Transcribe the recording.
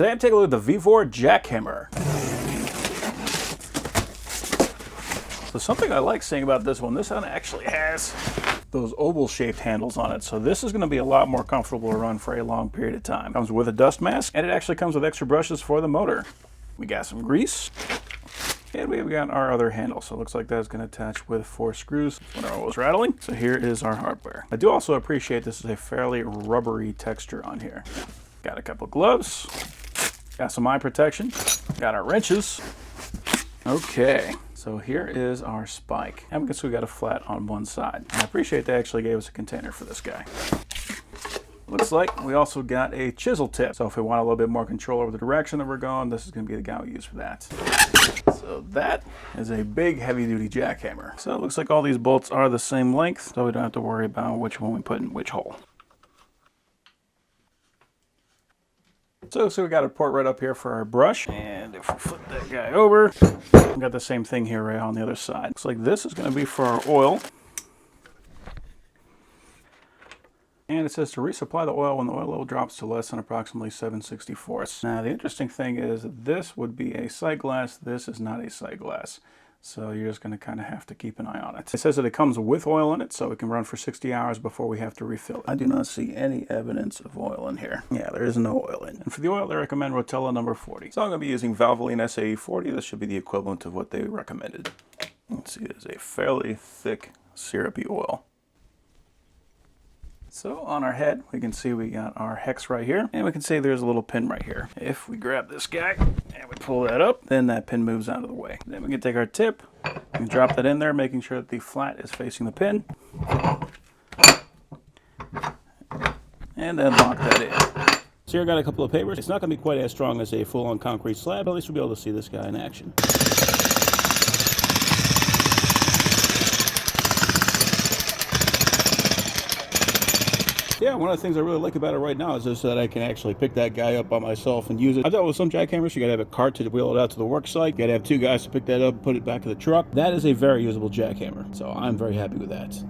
Today I'm taking a look at the VEVOR Jackhammer. So something I like seeing about this one actually has those oval-shaped handles on it. So this is going to be a lot more comfortable to run for a long period of time. Comes with a dust mask, and it actually comes with extra brushes for the motor. We got some grease, and we've got our other handle. So it looks like that's going to attach with 4 screws when I was rattling. So here is our hardware. I do also appreciate this is a fairly rubbery texture on here. Got a couple gloves, got some eye protection, got our wrenches. Okay, so here is our spike. And we can see we got a flat on one side. I appreciate they actually gave us a container for this guy. Looks like we also got a chisel tip. So if we want a little bit more control over the direction that we're going, this is going to be the guy we use for that. So that is a big heavy-duty jackhammer. So it looks like all these bolts are the same length, so we don't have to worry about which one we put in which hole. So we got a port right up here for our brush, and if we flip that guy over, we got the same thing here right on the other side. Looks like this is going to be for our oil. And it says to resupply the oil when the oil level drops to less than approximately 7/64. Now the interesting thing is that this would be a sight glass, this is not a sight glass. So you're just going to kind of have to keep an eye on it. It says that it comes with oil in it, so it can run for 60 hours before we have to refill it. I do not see any evidence of oil in here. Yeah, there is no oil in. And for the oil, they recommend Rotella number 40. So I'm going to be using Valvoline SAE 40. This should be the equivalent of what they recommended. Let's see, it is a fairly thick, syrupy oil. So on our head, we can see we got our hex right here, and we can see there's a little pin right here. If we grab this guy and we pull that up, then that pin moves out of the way. Then we can take our tip and drop that in there, making sure that the flat is facing the pin. And then lock that in. So here I got a couple of papers. It's not going to be quite as strong as a full-on concrete slab, but at least we'll be able to see this guy in action. Yeah, one of the things I really like about it right now is just that I can actually pick that guy up by myself and use it. I've dealt with some jackhammers, you gotta have a cart to wheel it out to the work site. You gotta have 2 guys to pick that up, put it back in the truck. That is a very usable jackhammer, so I'm very happy with that.